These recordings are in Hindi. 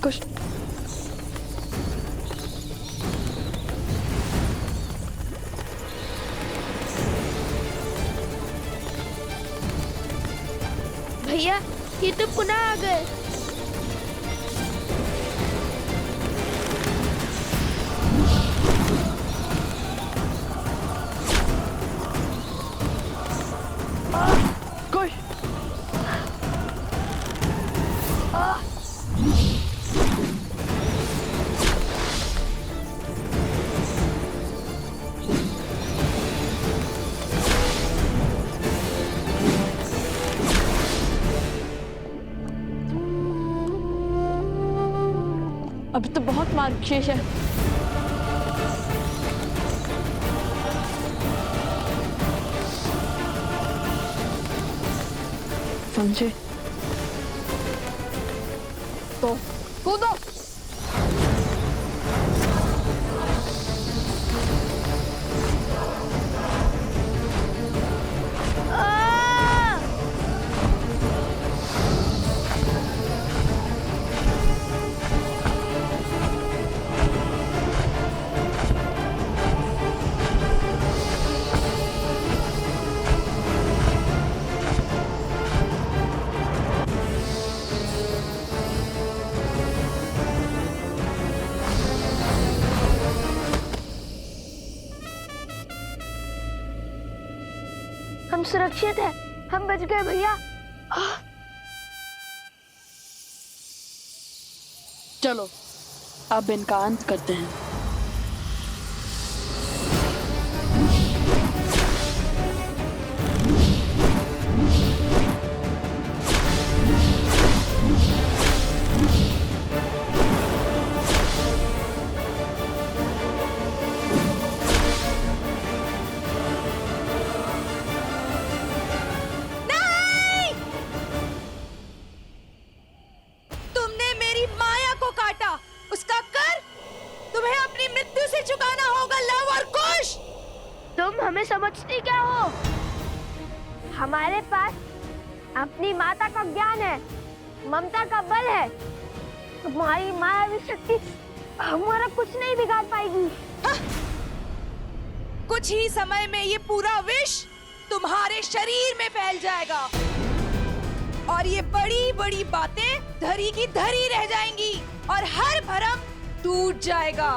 कुछ भैया, ये तो पुनः आ गए। कुछ अभी तो बहुत मार्ग शेष है। समझे तो कूदो। हम सुरक्षित हैं, हम बच गए भैया। चलो अब इनका अंत करते हैं। तुमने मेरी माया को काटा, उसका कर तुम्हें अपनी मृत्यु से चुकाना होगा लव और कुश। तुम हमें समझती क्या हो? हमारे पास अपनी माता का ज्ञान है, ममता का बल है। तुम्हारी मायावी शक्ति हमारा कुछ नहीं बिगाड़ पाएगी। कुछ ही समय में ये पूरा विष तुम्हारे शरीर में फैल जाएगा और ये बड़ी बड़ी बातें धरी की धरी रह जाएंगी और हर भरम टूट जाएगा।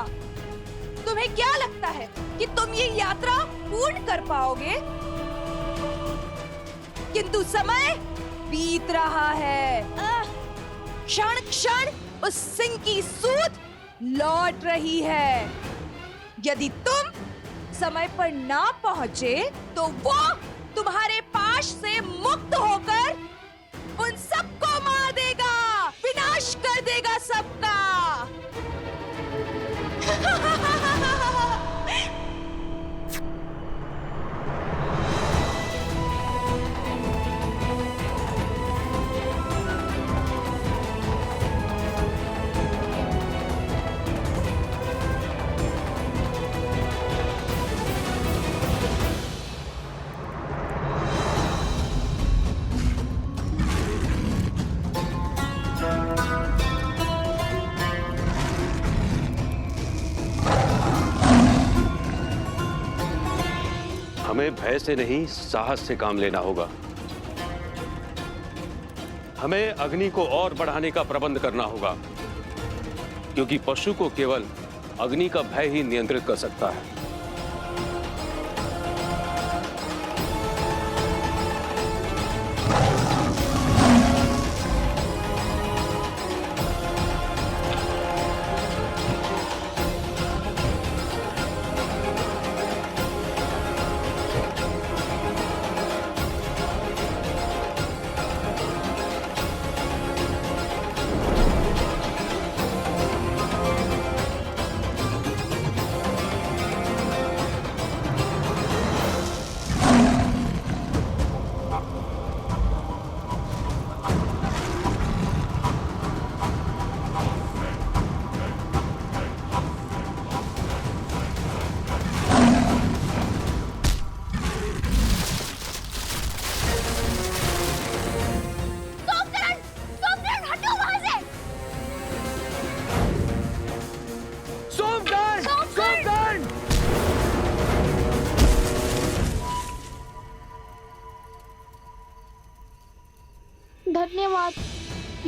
तुम्हें क्या लगता है कि तुम ये यात्रा पूर्ण कर पाओगे? किंतु समय बीत रहा है। क्षण क्षण उस सिंह की सूद लौट रही है। यदि तुम समय पर ना पहुंचे तो वो तुम्हारे पाश से मुक्त होकर उन सबको मार देगा, विनाश कर देगा सबका। हमें भय से नहीं, साहस से काम लेना होगा। हमें अग्नि को और बढ़ाने का प्रबंध करना होगा, क्योंकि पशु को केवल अग्नि का भय ही नियंत्रित कर सकता है।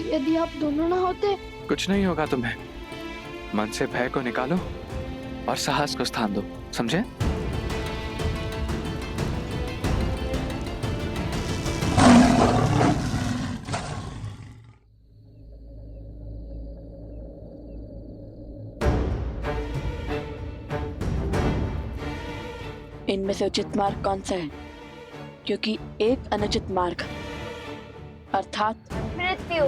यदि आप दोनों ना होते। कुछ नहीं होगा तुम्हें। मन से भय को निकालो और साहस को स्थान दो, समझे? इनमें से उचित मार्ग कौन सा है? क्योंकि एक अनुचित मार्ग अर्थात मृत्यु।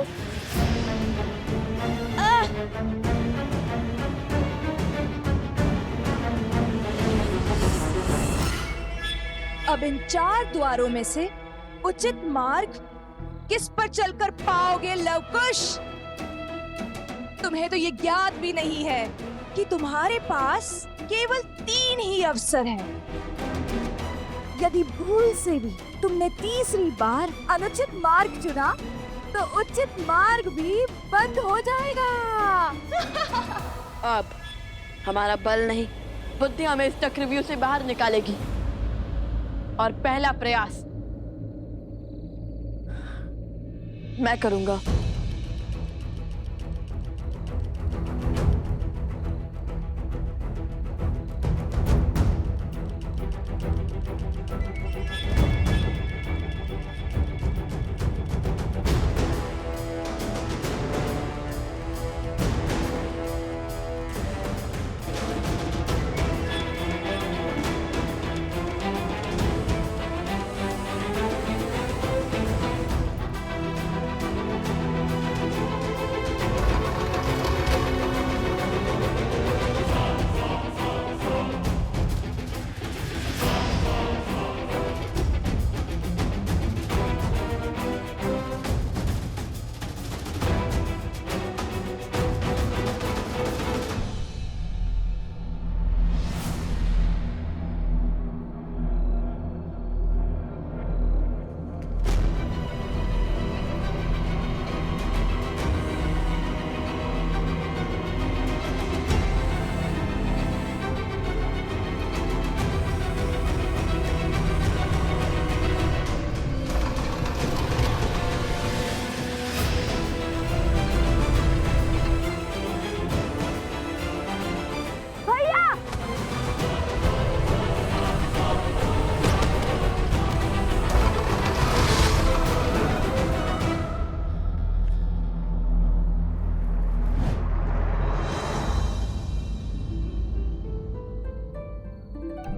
अब इन 4 द्वारों में से उचित मार्ग किस पर चलकर पाओगे लवकुश? तुम्हें तो ये ज्ञात भी नहीं है कि तुम्हारे पास केवल 3 ही अवसर हैं। यदि भूल से भी तुमने तीसरी बार अनुचित मार्ग चुना तो उचित मार्ग भी बंद हो जाएगा। अब हमारा बल नहीं, बुद्धि हमें इस चक्रव्यूह से बाहर निकालेगी। और पहला प्रयास मैं करूंगा।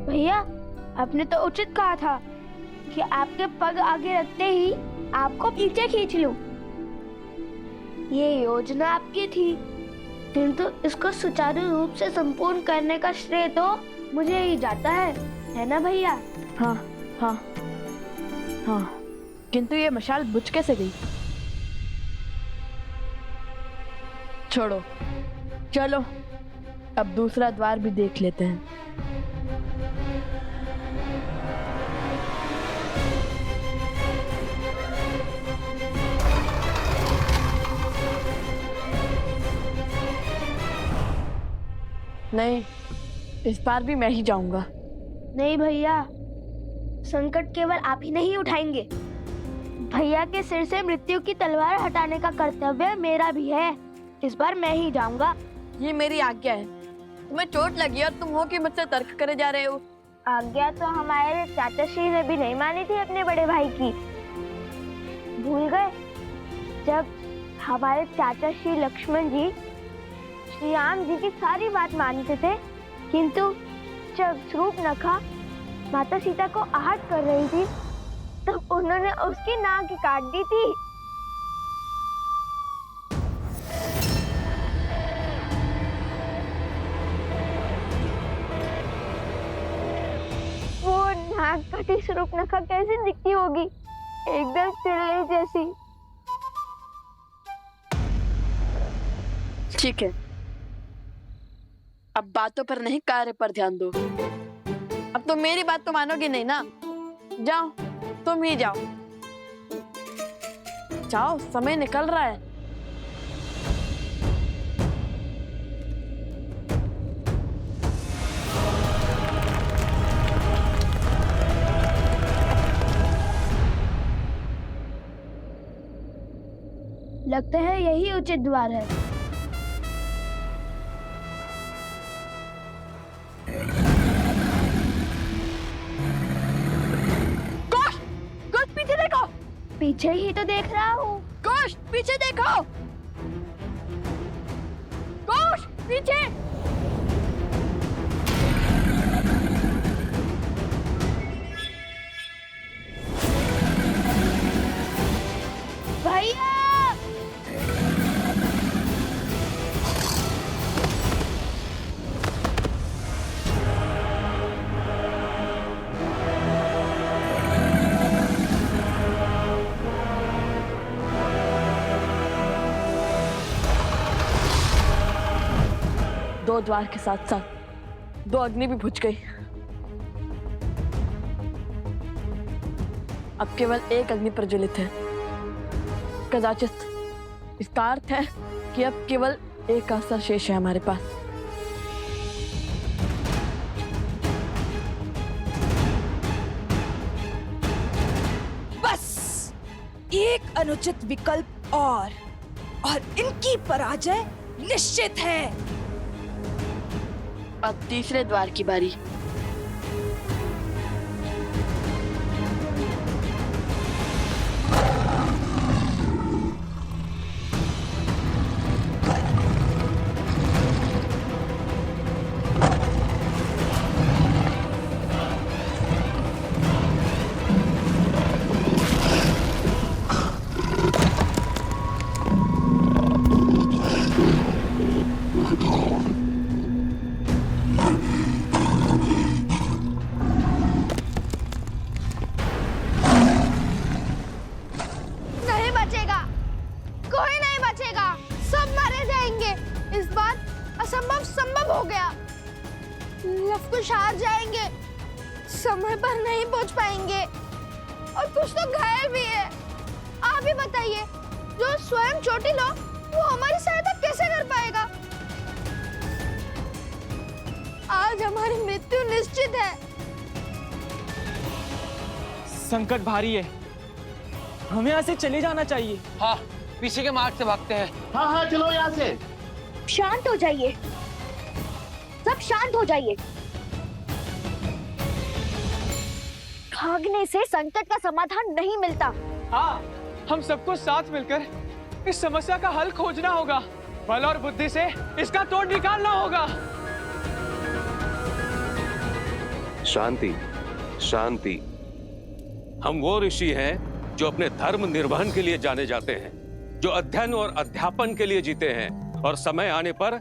भैया, आपने तो उचित कहा था कि आपके पग आगे रखते ही आपको पीछे खींच लूं। ये योजना आपकी थी, किंतु इसको सुचारू रूप से संपूर्ण करने का श्रेय तो मुझे ही जाता है ना भैया? हाँ हाँ हाँ, किंतु ये मशाल बुझ कैसे गई? छोड़ो, चलो अब दूसरा द्वार भी देख लेते हैं। नहीं, इस बार भी मैं ही जाऊंगा। नहीं भैया, संकट केवल आप ही नहीं उठाएंगे। भैया के सिर से मृत्यु की तलवार हटाने का कर्तव्य मेरा भी है। इस बार मैं ही जाऊंगा। ये मेरी आज्ञा है। तुम्हें चोट लगी और तुम हो कि मुझसे तर्क करे जा रहे हो। आज्ञा तो हमारे चाचा श्री ने भी नहीं मानी थी अपने बड़े भाई की। भूल गए जब हमारे चाचा श्री लक्ष्मण जी श्री राम जी की सारी बात मानते थे, किंतु जब शूर्पणखा माता सीता को आहत कर रही थी तब उन्होंने उसकी नाक काट दी थी। वो नाक कटी शूर्पणखा कैसी दिखती होगी? एकदम चिड़ै जैसी। ठीक है, अब बातों पर नहीं कार्य पर ध्यान दो। अब तो मेरी बात तो मानोगे नहीं ना? जाओ, तुम ही जाओ। जाओ, समय निकल रहा है। लगता है यही उचित द्वार है। गोश, गोश पीछे देखो। पीछे ही तो देख रहा हूँ। गोश पीछे देखो। गोश पीछे। भैया! दो द्वार के साथ साथ दो अग्नि भी बुझ गई। अब केवल एक अग्नि प्रज्वलित है। कदाचित इसका अर्थ है कि अब केवल एक अस्त्र शेष है हमारे पास। बस एक अनुचित विकल्प और इनकी पराजय निश्चित है। अब तीसरे द्वार की बारी। नहीं बचेगा, कोई नहीं बचेगा, सब मारे जाएंगे। इस बार असंभव संभव हो गया। लवकुश हार जाएंगे, समय पर नहीं पहुंच पाएंगे और कुछ तो घायल भी है। आप ही बताइए, जो स्वयं चोटिल हो वो हमारी सहायता कैसे कर पाएगा? आज हमारी मृत्यु निश्चित है। संकट भारी है, हमें यहाँ से चले जाना चाहिए। हाँ, पीछे के मार्ग से भागते हैं। हाँ हाँ चलो यहाँ से। शांत हो जाइए, सब शांत हो जाइए। भागने से संकट का समाधान नहीं मिलता। हाँ, हम सबको साथ मिलकर इस समस्या का हल खोजना होगा। बल और बुद्धि से इसका तोड़ निकालना होगा। शांति, शांति। हम वो ऋषि हैं जो अपने धर्म निर्वहन के लिए जाने जाते हैं, जो अध्ययन और अध्यापन के लिए जीते हैं और समय आने पर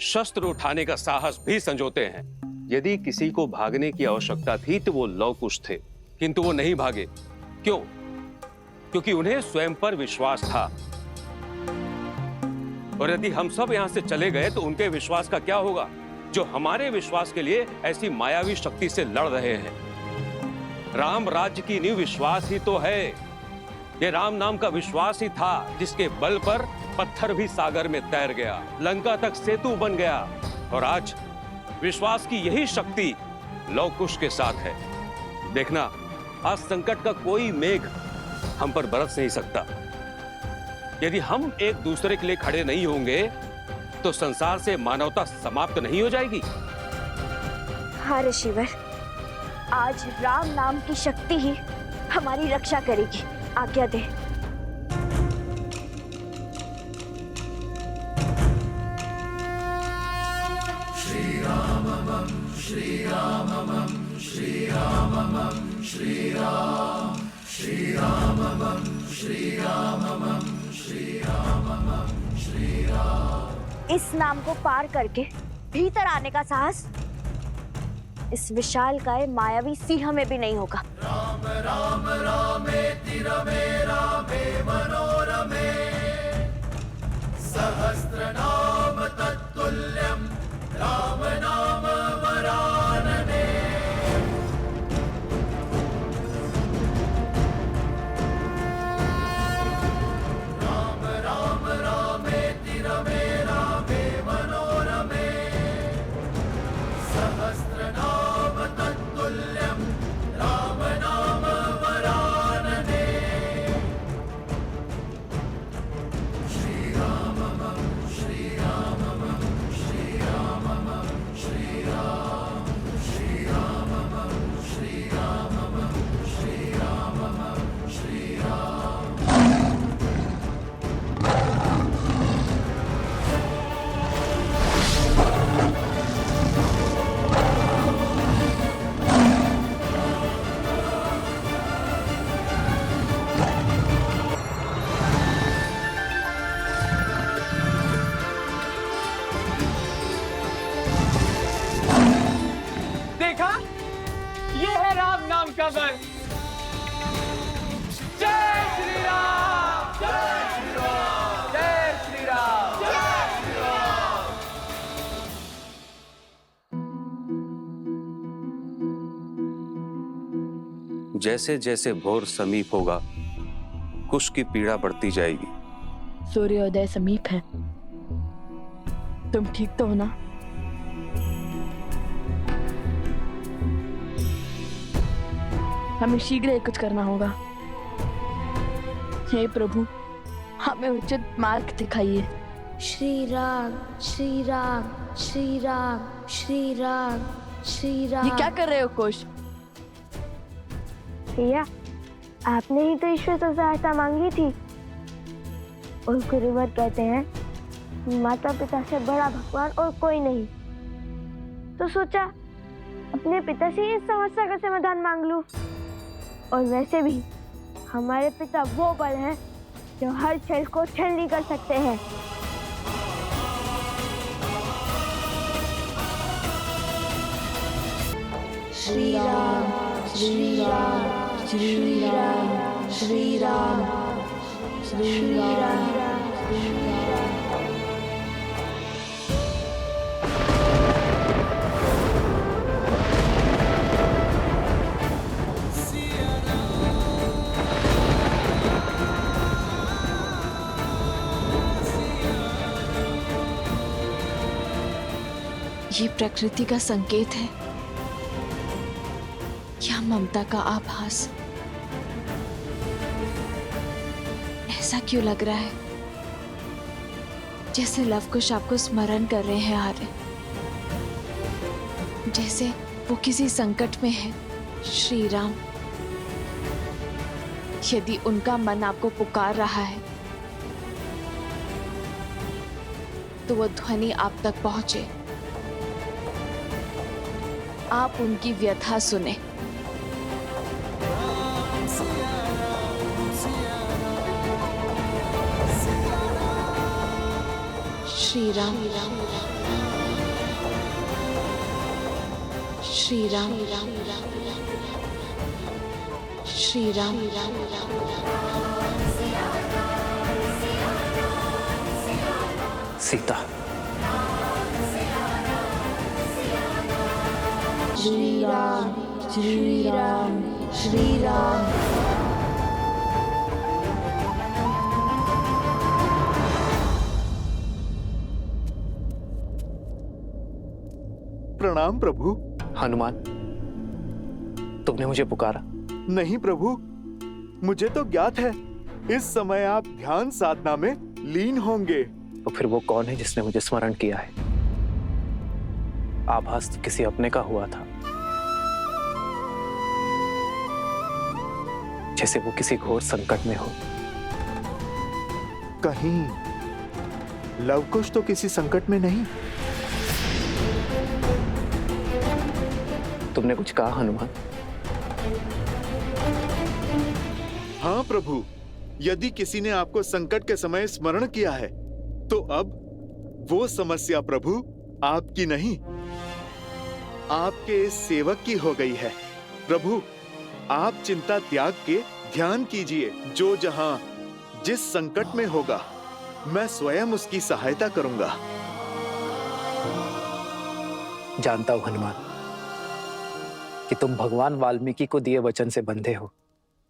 शस्त्र उठाने का साहस भी संजोते हैं। यदि किसी को भागने की आवश्यकता थी तो वो लवकुश थे, किंतु वो नहीं भागे। क्यों? क्योंकि उन्हें स्वयं पर विश्वास था। और यदि हम सब यहां से चले गए तो उनके विश्वास का क्या होगा, जो हमारे विश्वास के लिए ऐसी मायावी शक्ति से लड़ रहे हैं। राम राज्य की नींव विश्वास ही तो है। ये राम नाम का विश्वास ही था जिसके बल पर पत्थर भी सागर में तैर गया, लंका तक सेतु बन गया। और आज विश्वास की यही शक्ति लवकुश के साथ है। देखना, आज संकट का कोई मेघ हम पर बरस नहीं सकता। यदि हम एक दूसरे के लिए खड़े नहीं होंगे तो संसार से मानवता समाप्त नहीं हो जाएगी। हाँ ऋषिवर, आज राम नाम की शक्ति ही हमारी रक्षा करेगी। आज्ञा दे। इस नाम को पार करके भीतर आने का साहस इस विशालकाय मायावी सिंह में भी नहीं होगा। राम राम रामेति रमे रामे मनोरमे सहस्रनाम तत्तुल्यं राम नाम वरानने। राम राम रामेति रमे रामे मनोरमे सहस्रनाम तत्तुल्यं राम नाम वरानने। का बल। जय श्री राम, जय श्री राम, जय श्री राम, जय श्री राम। जैसे जैसे भोर समीप होगा, कुश की पीड़ा बढ़ती जाएगी। सूर्योदय समीप है। तुम ठीक तो हो ना? हमें शीघ्र ही कुछ करना होगा। हे प्रभु, हमें उचित मार्ग दिखाइए। श्री राम, श्री राम, श्री राम, श्री राम, श्री राम। ये क्या कर रहे हो कुश? भैया, आपने ही तो ईश्वर से सहायता मांगी थी। और गुरुवर कहते हैं माता पिता से बड़ा भगवान और कोई नहीं। तो सोचा अपने पिता से इस समस्या का समाधान मांग लूं। और वैसे भी हमारे पिता वो बल हैं जो हर छल को छलनी कर सकते हैं। श्री राम, श्री राम, श्री राम, श्री राम, श्री राम, श्री राम। ये प्रकृति का संकेत है या ममता का आभास? ऐसा क्यों लग रहा है जैसे लवकुश आपको स्मरण कर रहे हैं आर्य, जैसे वो किसी संकट में है। श्री राम, यदि उनका मन आपको पुकार रहा है तो वो ध्वनि आप तक पहुंचे। आप उनकी व्यथा सुने। श्री राम, श्री राम, श्री राम। सीता, श्री राम, श्री राम, श्री राम। प्रणाम प्रभु। हनुमान, तुमने मुझे पुकारा? नहीं प्रभु, मुझे तो ज्ञात है इस समय आप ध्यान साधना में लीन होंगे। तो फिर वो कौन है जिसने मुझे स्मरण किया है? आभास तो किसी अपने का हुआ था, जैसे वो किसी घोर संकट में हो। कहीं लवकुश तो किसी संकट में नहीं? तुमने कुछ कहा हनुमान? हाँ प्रभु, यदि किसी ने आपको संकट के समय स्मरण किया है तो अब वो समस्या प्रभु आपकी नहीं, आपके इस सेवक की हो गई है। प्रभु, आप चिंता त्याग के ध्यान कीजिए। जो जहां जिस संकट में होगा मैं स्वयं उसकी सहायता करूंगा। जानता हूं हनुमान कि तुम भगवान वाल्मीकि को दिए वचन से बंधे हो,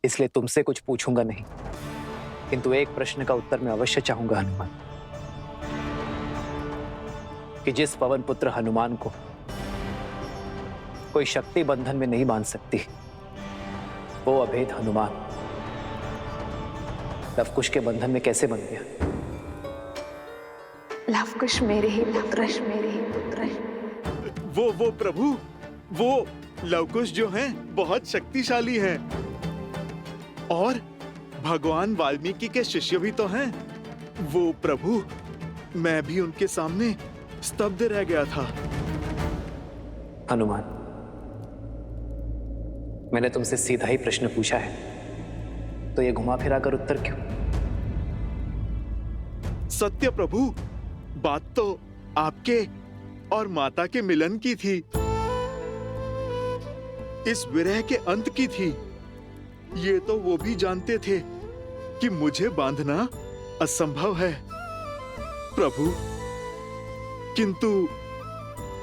इसलिए तुमसे कुछ पूछूंगा नहीं, किंतु एक प्रश्न का उत्तर मैं अवश्य चाहूंगा हनुमान, कि जिस पवन पुत्र हनुमान को कोई शक्ति बंधन में नहीं बांध सकती, वो अभेद हनुमान लवकुश के बंधन में कैसे बन गया? लवकुश मेरे ही पुत्र, मेरे ही पुत्र। वो प्रभु, वो लवकुश जो हैं बहुत शक्तिशाली हैं और भगवान वाल्मीकि के शिष्य भी तो हैं। वो प्रभु, मैं भी उनके सामने स्तब्ध रह गया था। हनुमान, मैंने तुमसे सीधा ही प्रश्न पूछा है, तो ये घुमा फिरा कर उत्तर क्यों? सत्य प्रभु, बात तो आपके और माता के मिलन की थी। इस विरह के अंत की थी। ये तो वो भी जानते थे कि मुझे बांधना असंभव है प्रभु, किंतु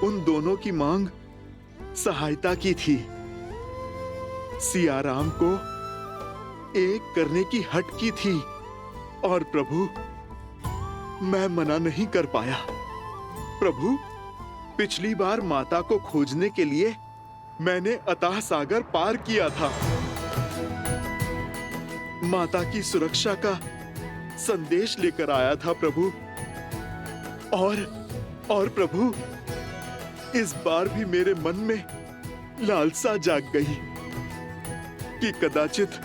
उन दोनों की मांग सहायता की थी। सियाराम को एक करने की हट की थी और प्रभु मैं मना नहीं कर पाया। प्रभु, पिछली बार माता को खोजने के लिए मैंने अथाह सागर पार किया था। माता की सुरक्षा का संदेश लेकर आया था प्रभु। और प्रभु, इस बार भी मेरे मन में लालसा जाग गई कि कदाचित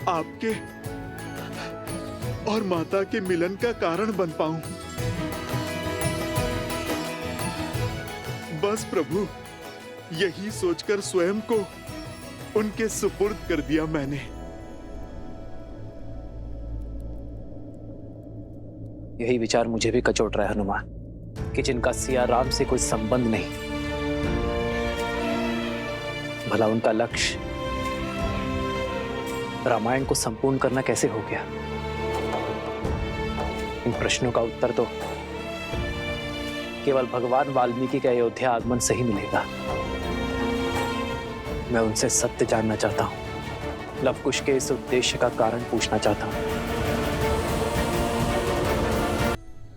आपके और माता के मिलन का कारण बन पाऊं। बस प्रभु, यही सोचकर स्वयं को उनके सुपुर्द कर दिया मैंने। यही विचार मुझे भी कचोट रहा है हनुमान, कि जिनका सियाराम से कोई संबंध नहीं, भला उनका लक्ष्य रामायण को संपूर्ण करना कैसे हो गया? इन प्रश्नों का उत्तर तो केवल भगवान वाल्मीकि का अयोध्या आगमन से ही मिलेगा। मैं उनसे सत्य जानना चाहता हूं, लवकुश के इस उद्देश्य का कारण पूछना चाहता हूं।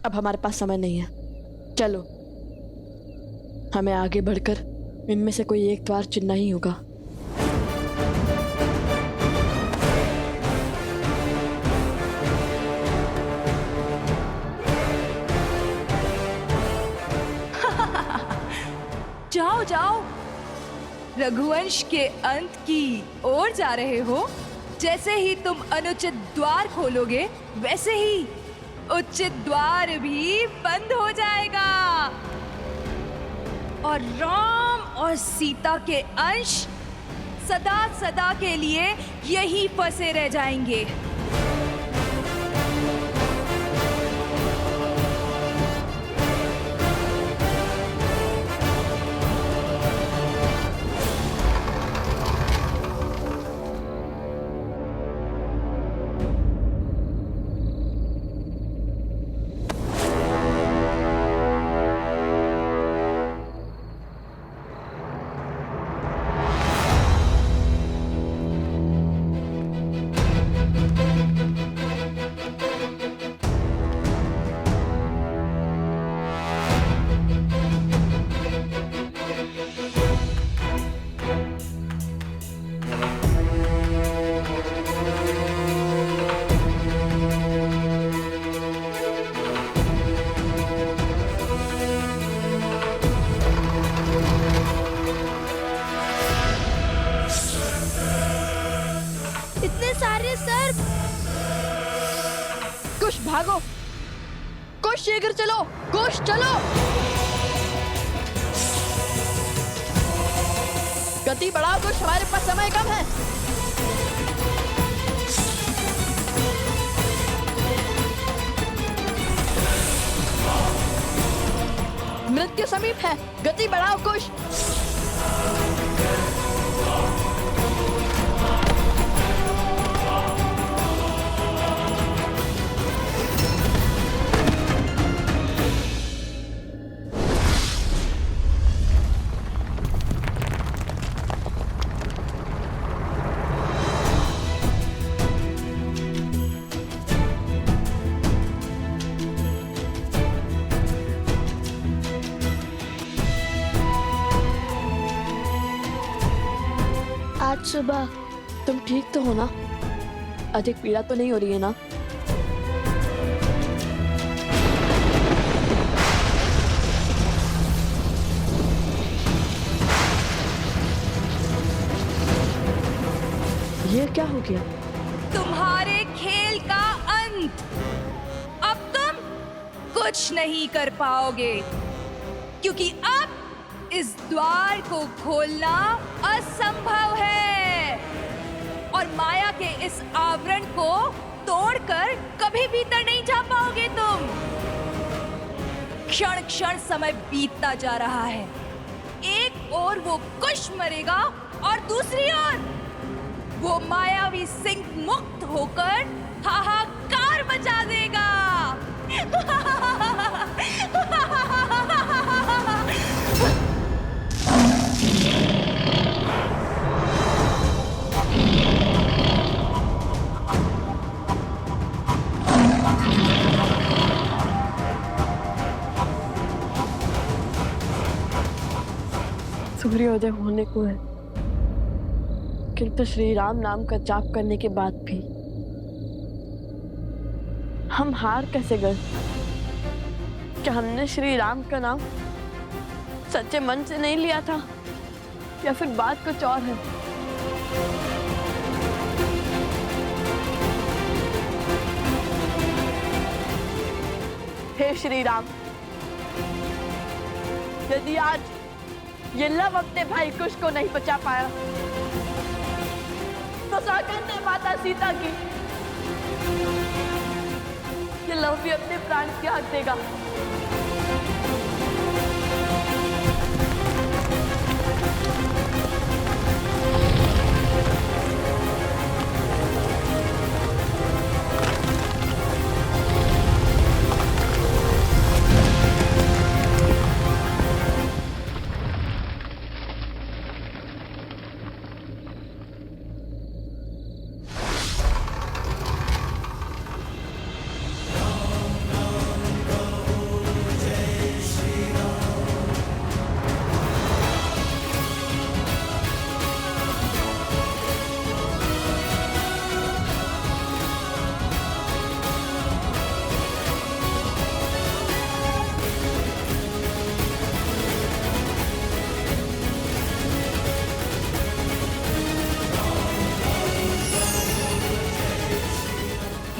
अब हमारे पास समय नहीं है, चलो हमें आगे बढ़कर इनमें से कोई एक द्वार चुनना ही होगा। जाओ जाओ, रघुवंश के अंत की ओर जा रहे हो। जैसे ही तुम अनुचित द्वार खोलोगे, वैसे ही उचित द्वार भी बंद हो जाएगा और राम और सीता के अंश सदा सदा के लिए यहीं फंसे रह जाएंगे। कुश भागो, कुश शीघ्र चलो, कुश चलो। गति बढ़ाओ कुश, हमारे पास समय कम है। मृत्यु समीप है, गति बढ़ाओ कुश। आज सुबह तुम ठीक तो हो ना? अधिक पीड़ा तो नहीं हो रही है ना? ये क्या हो गया? तुम्हारे खेल का अंत। अब तुम कुछ नहीं कर पाओगे, क्योंकि अब इस द्वार को खोलना असंभव है और माया के इस आवरण को तोड़कर कभी भीतर नहीं जा पाओगे तुम। क्षण क्षण समय बीतता जा रहा है। एक ओर ओर वो कुश मरेगा और दूसरी ओर वो मायावी सिंह मुक्त होकर हाहाकार मचा देगा। सूर्योदय होने को है, किंतु श्री राम नाम का जाप करने के बाद भी हम हार कैसे गए? क्या हमने श्री राम का नाम सच्चे मन से नहीं लिया था, या फिर बात कुछ और है? हे श्री राम, यदि आज ये लव अपने भाई कुश को नहीं बचा पाया तो सागर ने माता सीता की ये लव भी अपने प्राण त्याग देगा।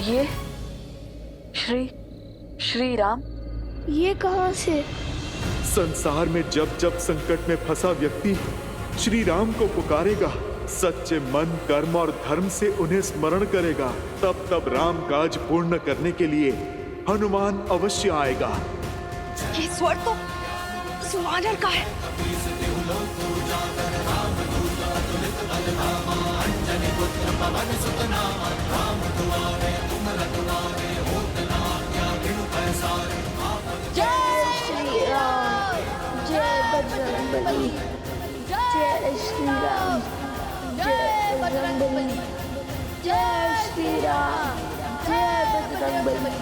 ये श्री राम ये कहाँ से? संसार में जब जब संकट में फंसा व्यक्ति श्री राम को पुकारेगा, सच्चे मन, कर्म और धर्म से उन्हें स्मरण करेगा, तब तब राम काज पूर्ण करने के लिए हनुमान अवश्य आएगा। ये स्वर तो सुवानर का है। जय श्री राम, जय बजरंगबली, जय श्री राम, जय बजरंगबली, जय श्री राम, जय बजरंगबली।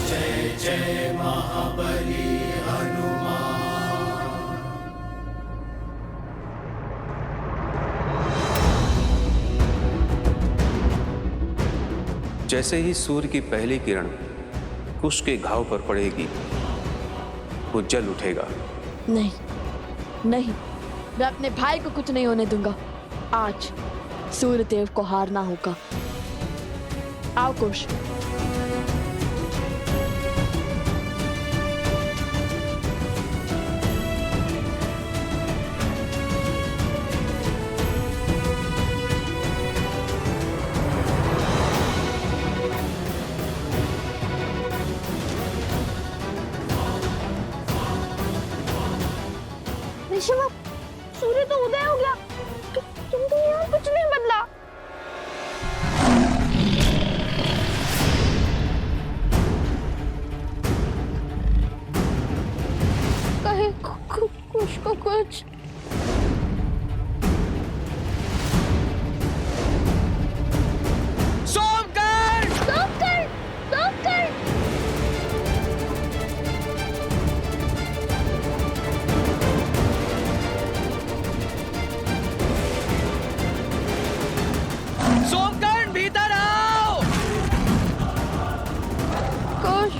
जय जय महाबली हनुमान। जैसे ही सूर्य की पहली किरण कुश के घाव पर पड़ेगी वो जल उठेगा। नहीं नहीं, मैं अपने भाई को कुछ नहीं होने दूंगा। आज सूर्यदेव को हारना होगा। आओ कुश। ऋषभ, सूर्य तो उदय हो गया, तुमको यहाँ कुछ नहीं बदला। कहीं कुछ को कुछ सोमकर! सोमकर! सोमकर! सोमकर्ण भीतर आओ! कुश,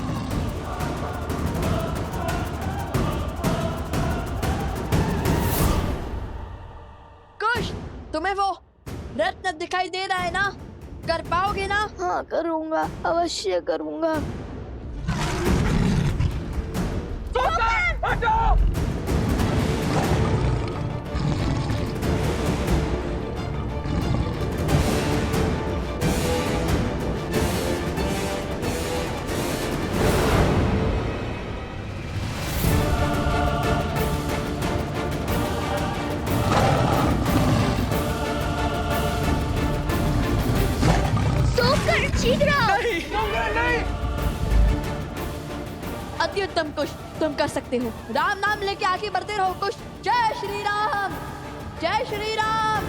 कुश, तुम्हें वो रत्न दिखाई दे रहा है ना? कर पाओगे ना? हाँ, करूँगा, अवश्य करूँगा। हटो! अति उत्तम कुश, तुम कर सकते हो। राम नाम लेके आगे बढ़ते रहो कुश। जय श्री राम, जय श्री राम।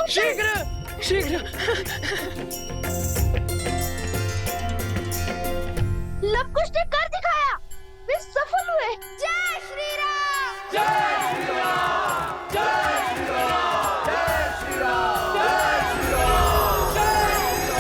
शीघ्र शीघ्र। लवकुश ने कर दिखाया, वे सफल हुए। जय श्री राम, जय श्री राम, जय श्री राम, जय श्री राम, जय श्री राम, जय श्री राम, जय श्री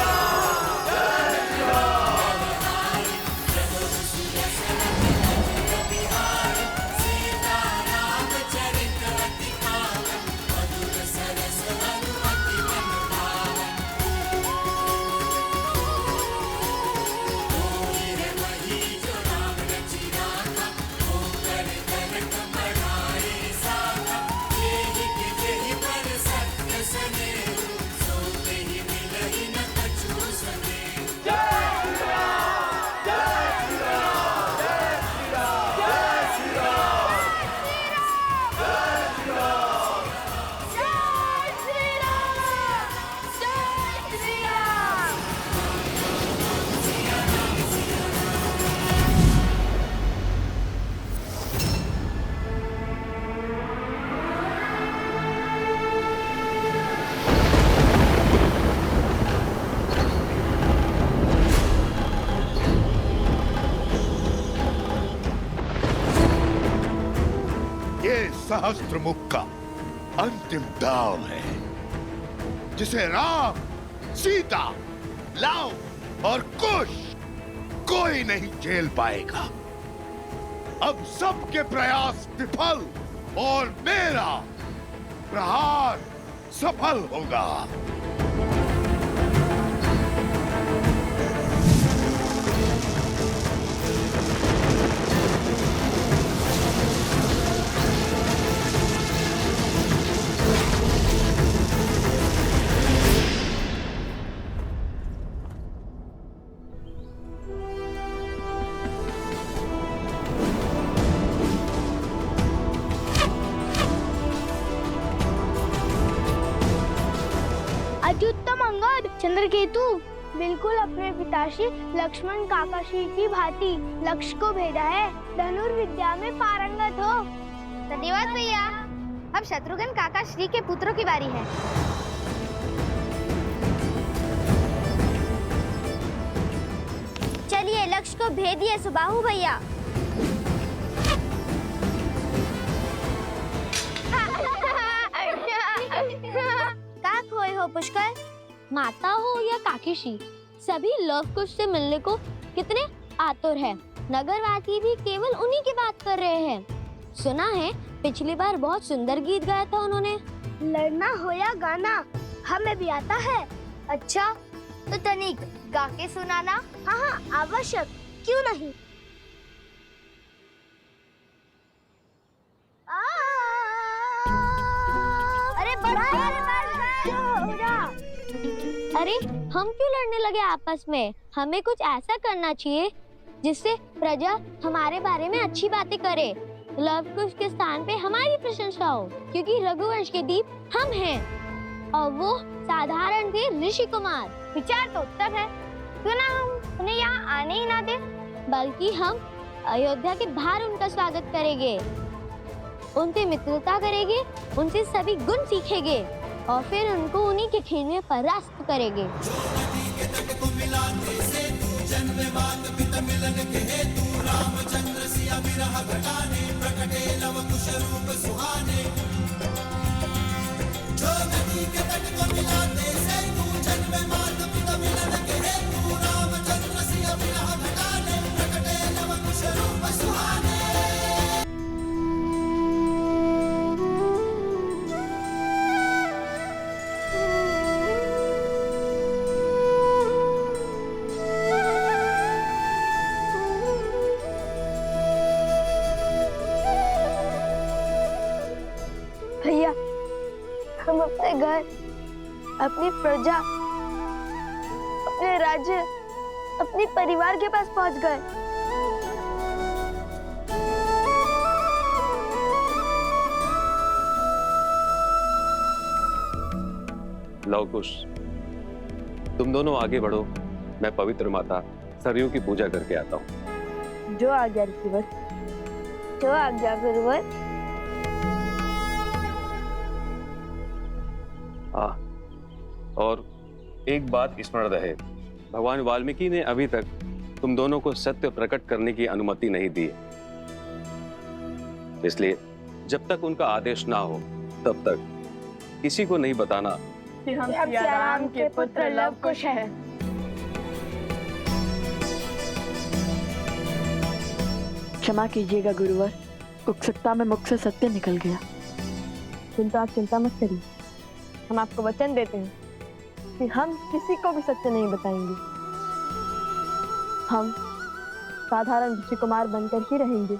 सहस्त्रमुख का अंतिम दाव है, जिसे राम, सीता, लव और कुश कोई नहीं झेल पाएगा। अब सबके प्रयास विफल और मेरा प्रहार सफल होगा। अत्युत्तम अंगद, चंद्रकेतु बिल्कुल अपने पिताश्री लक्ष्मण काकाश्री की भांति लक्ष्य को भेदा है। धनुर्विद्या में पारंगत हो। धन्यवाद भैया। अब शत्रुघ्न काकाश्री के पुत्रों की बारी है। चलिए लक्ष्य को भेदिए सुबाहु भैया। का खोए हो पुष्कर? माता हो या काकीश्री, सभी लव कुश से मिलने को कितने आतुर हैं। नगरवासी भी केवल उन्हीं की बात कर रहे हैं। सुना है पिछली बार बहुत सुंदर गीत गाया था उन्होंने। लड़ना हो या गाना हमें भी आता है। अच्छा, तो तनिक गा के सुनाना। हाँ हाँ आवश्यक, क्यों नहीं। अरे अरे हम क्यों लड़ने लगे आपस में? हमें कुछ ऐसा करना चाहिए जिससे प्रजा हमारे बारे में अच्छी बातें करे। लव कुश के स्थान पे हमारी प्रशंसा हो, क्योंकि रघुवंश के दीप हम हैं और वो साधारण थे ऋषि कुमार। विचार तो उत्तम है, क्यों ना हम उन्हें यहाँ आने ही ना दे, बल्कि हम अयोध्या के बाहर उनका स्वागत करेंगे, उनसे मित्रता करेंगे, उनसे सभी गुण सीखेंगे और फिर उनको उन्हीं के खेल में परास्त करेंगे। अपनी प्रजा, अपने राज्य, अपने परिवार के पास पहुंच गए। लव कुश, तुम दोनों आगे बढ़ो, मैं पवित्र माता सरयू की पूजा करके आता हूँ। जो आज्ञा ऋषिवर। जो आज्ञा गुरुवर। और एक बात स्मरण रहे, भगवान वाल्मीकि ने अभी तक तुम दोनों को सत्य प्रकट करने की अनुमति नहीं दी, इसलिए जब तक उनका आदेश ना हो तब तक किसी को नहीं बताना कि हम सिया राम के पुत्र लव कुश हैं। क्षमा कीजिएगा गुरुवर, उत्सुकता में मुख से सत्य निकल गया। किंतु आप चिंता मत करिए, हम आपको वचन देते हैं कि हम किसी को भी सत्य नहीं बताएंगे। हम साधारण ऋषि कुमार बनकर ही रहेंगे।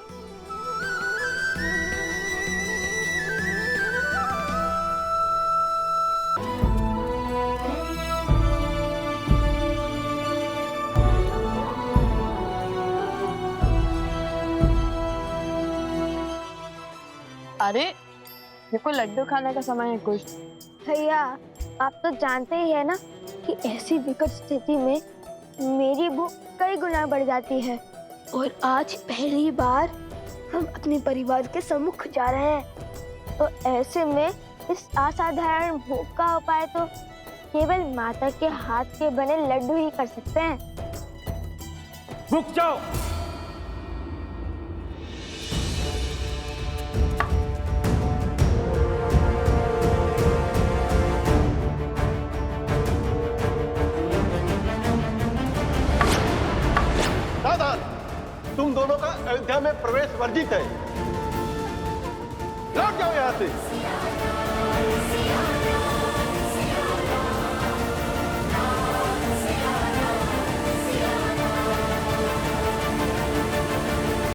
अरे ये कोई लड्डू खाने का समय है कुछ? भैया, आप तो जानते ही है ना कि ऐसी विकट स्थिति में मेरी भूख कई गुना बढ़ जाती है, और आज पहली बार हम अपने परिवार के सम्मुख जा रहे हैं, तो ऐसे में इस असाधारण भूख का उपाय तो केवल माता के हाथ के बने लड्डू ही कर सकते हैं। रुक जाओ। तुम दोनों का अयोध्या में प्रवेश वर्जित है। लौट जाओ यहाँ से।